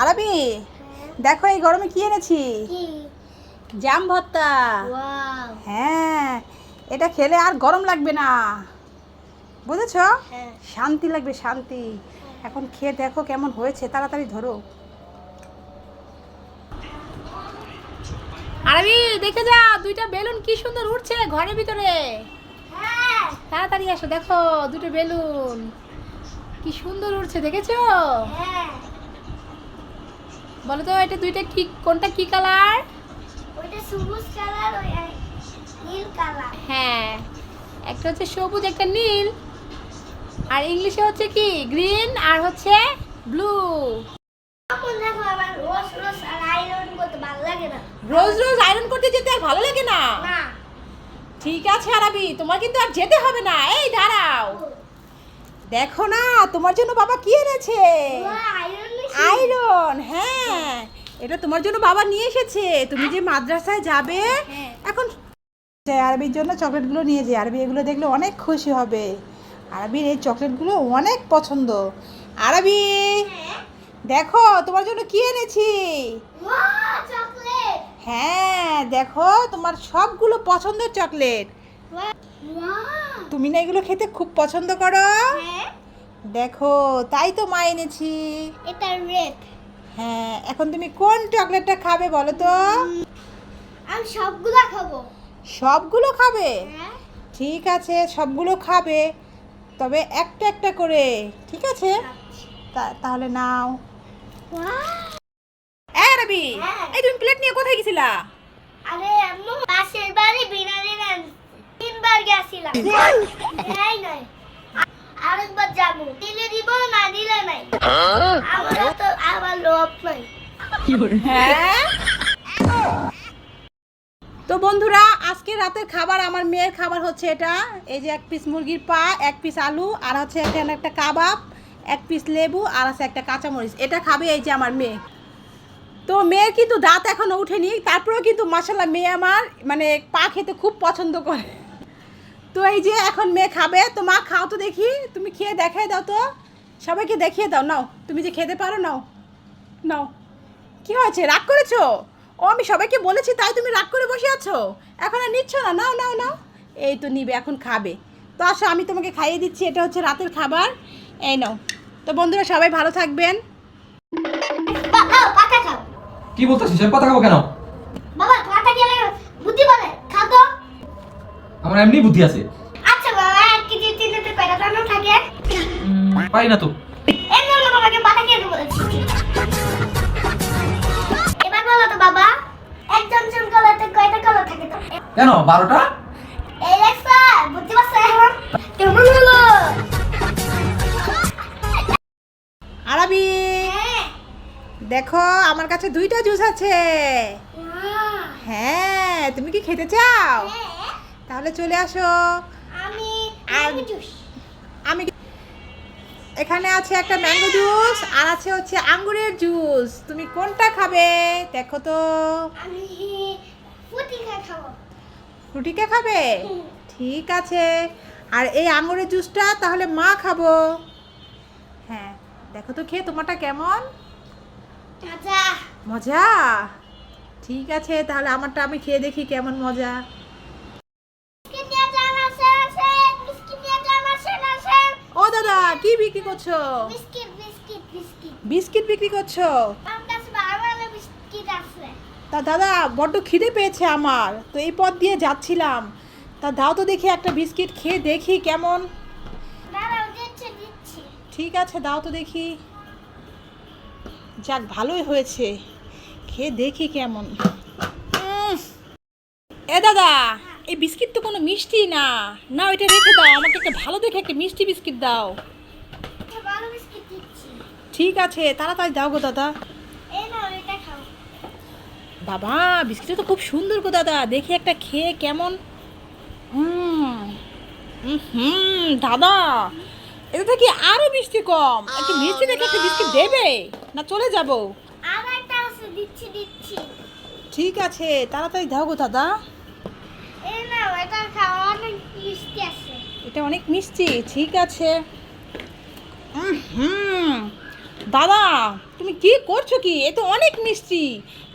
আরবি দেখো এই গরমে কি এনেছি, জাম ভর্তা। হ্যাঁ, এটা খেলে আর গরম লাগবে না, বুঝেছো? শান্তি লাগবে, শান্তি। এখন খেয়ে দেখো কেমন হয়েছে, তাড়াতাড়ি ধরো। আরবি দেখে যা, দুইটা বেলুন কি সুন্দর উঠছে ঘরের ভিতরে। তাড়াতাড়ি আসো, দেখো দুটো বেলুন কি সুন্দর উঠছে, দেখেছো? বলো তো এটা দুইটা কি, কোনটা কি কালার? ওইটা সবুজ কালার, ওই নীল কালার। হ্যাঁ, একটা হচ্ছে সবুজ একটা নীল, আর ইংলিশে হচ্ছে কি গ্রিন আর হচ্ছে ব্লু। এখন দেখো আমার রোজ রোজ আর আয়রন করতে ভালো লাগে না। রোজ রোজ আয়রন করতে যেতে আর ভালো লাগে না? না। ঠিক আছে আরবি, তোমার কিন্তু আর যেতে হবে না। এই দাঁড়াও, দেখো না তোমার জন্য বাবা কি এনেছে। আয়রন, হ্যাঁ এটা তোমার জন্য বাবা নিয়ে এসেছে। তুমি যে মাদ্রাসায় যাবে এখন, আরবির জন্য চকলেটগুলো নিয়ে যে, আরবি এগুলো দেখলে অনেক খুশি হবে। আরবির এই চকলেটগুলো অনেক পছন্দ। আরবি দেখো তোমার জন্য কি এনেছি। চকলেট। হ্যাঁ দেখো তোমার সবগুলো পছন্দের চকলেট। তুমি না এগুলো খেতে খুব পছন্দ করো? দেখো তাই তো মা এনেছি। এটা রেড। হ্যাঁ, এখন তুমি কোন চকলেটটা খাবে বলো তো? আমি সবগুলো খাবো। সবগুলো খাবে? ঠিক আছে, সবগুলো খাবে, তবে একটা একটা করে, ঠিক আছে? তাহলে নাও। রবি, এই তুমি প্লেট নিয়ে কোথায় গেছিলা? আরে আম্মু পাশের বাড়ি বিরিয়ানি আনছি, 3 বার গেছিলাম। এই নাই, আরেকবার যাবো, দিলে দিব না দিলে নাই। আমার তো আবার লোভ নাই। হ্যাঁ, তো বন্ধুরা আজকে রাতের খাবার, আমার মেয়ের খাবার হচ্ছে এটা। এই যে 1 পিস মুরগির পা, 1 পিস আলু, আর হচ্ছে এখানে একটা কাবাব, 1 পিস লেবু, আর আছে একটা কাঁচামরিচ। এটা খাবে এই যে আমার মেয়ে। তো মেয়ের কিন্তু দাঁত এখনো উঠেনি, তারপরেও কিন্তু মাশাআল্লাহ মেয়ে আমার মানে পা খেতে খুব পছন্দ করে। তো এই যে এখন মেয়ে খাবে, তো মা খাও তো দেখি, তুমি খেয়ে দেখাই দাও তো, সবাইকে দেখিয়ে দাও। নাও, তুমি যে খেতে পারো, নাও নাও। কি হয়েছে, রাগ করেছো? ও আমি সবাইকে বলেছি তাই তুমি রাগ করে বসে আছো, এখন আর নিচ্ছ না? নাও নাও নাও, এই তো নিবে, এখন খাবে। তো আসো আমি তোমাকে খাইয়ে দিচ্ছি, এটা হচ্ছে রাতের খাবার, এই নাও। তো বন্ধুরা সবাই ভালো থাকবেন। বাবা পাতা খাও। কি বলতেছিস? আমি পাতা খাবো কেন? বাবা পাতা খেলে বুদ্ধি বলে, খাও তো। আমার এমনি বুদ্ধি আছে। আচ্ছা বাবা, 1 কেজি চিনিতে কয়টা দানা থাকে? পাই না তো। এই জন্য বাবাকে পাতা খেতে বলেছি। এবার বলো তো বাবা, এক চামচ কলাতে কয়টা কলা থাকে তো? কেন 12টা? এই লেখা বুদ্ধি পাচ্ছে এখন কেমন হলো? আরবি দেখো আমার কাছে 2টা জুস আছে। হ্যাঁ, তুমি কি খেতে চাও? তাহলে চলে আসো। আমি আর- জুস। আমি এখানে আছে একটা ম্যাঙ্গো জুস, আর আছে হচ্ছে আঙ্গুরের জুস। তুমি কোনটা খাবে দেখো তো। আমি ফুটিকা খাবো। রুটিকে খাবে? ঠিক আছে, আর এই আঙ্গুরের জুসটা তাহলে মা খাবো। হ্যাঁ, দেখো তো খেয়ে তোমারটা কেমন। আচ্ছা মজা? ঠিক আছে, তাহলে আমারটা আমি খেয়ে দেখি কেমন মজা। বিস্কিট নিয়ে যান, আসেন বিস্কিট নিয়ে যান, আসেন। ও দাদা, কি বিক্রি করছো? Biscuit biscuit biscuit. বিস্কিট বিক্রি করছো? আমার কাছে ভালো বিস্কিট আছে। তা দাদা বড্ড খিদে পেয়েছে আমার, তো এই পথ দিয়ে যাচ্ছিলাম, তা দাও তো দেখি একটা বিস্কিট, খেয়ে দেখি কেমন। দাঁড়াও, দিচ্ছি। ঠিক আছে, দাও তো দেখি। যাক, ভালোই হয়েছে, খেয়ে দেখি কেমন। এ দাদা, এই বিস্কিট তো কোনো মিষ্টি না। না, এটা রেখে দাও, আমাকে একটা ভালো দেখে একটা মিষ্টি বিস্কিট দাও। ভালো বিস্কিট দিচ্ছি। ঠিক আছে, তাড়াতাড়ি দাও গো দাদা। এই নাও, এটা খাও। বাবা, বিস্কিটটা তো খুব সুন্দর গো দাদা, দেখি একটা খেয়ে কেমন। দাদা, এটা থেকে আরো মিষ্টি কম, একটু মিষ্টি দেখে একটা বিস্কিট দেবে না, চলে যাব। আর একটা আছে, দিচ্ছি। ঠিক আছে, তাড়াতাড়ি দাও গো দাদা। এই নাও, এটা খাও, অনেক মিষ্টি আছে। এটা অনেক মিষ্টি, ঠিক আছে। দাদা তুমি কি করছো কি? এ তো অনেক মিষ্টি,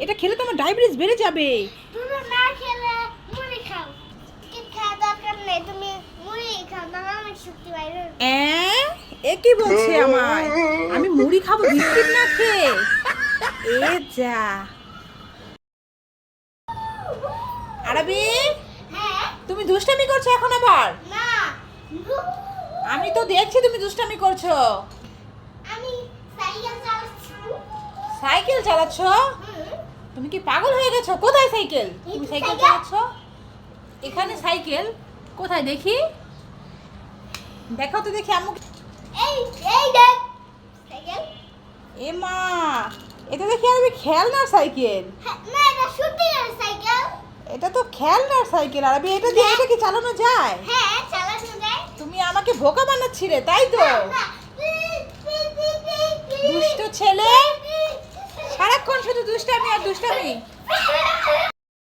এটা খেলে তোমার ডায়াবেটিস বেড়ে যাবে। তুমি না খেলে মুড়ি খাও। কি খাওয়া দরকার নেই, তুমি মুড়ি খাও, না অনেক শক্তি পাইবে। এ কি বলছে আমায়? আমি মুড়ি খাবো বিস্কিট না খেয়ে? এ যা। আরবি হ্যাঁ তুমি দুষ্টামি করছো এখন আবার? না আমি তো দেখছি তুমি দুষ্টামি করছো। আমি সাইকেল চালাচ্ছি। সাইকেল চালাচ্ছো? তুমি কি পাগল হয়ে গেছো? কোথায় সাইকেল? তুমি সাইকেল চালাচ্ছো? এখানে সাইকেল কোথায় দেখি? দেখো তো দেখি আম্মু। এই এই দেখ সাইকেল। এ মা, এটা দেখি আরবি খেলনার সাইকেল। হ্যাঁ, না এটা শুটিংয়ের সাইকেল। এটা তো খেলনার সাইকেল আরবি, এটা দিয়ে এটা কি চালানো যায়? হ্যাঁ চালানো যায়। তুমি আমাকে বোকা বানাচ্ছিলে তাই তো? না দুষ্ট ছেলে, সারাক্ষণ শুধু দুষ্টামি আর দুষ্টামি।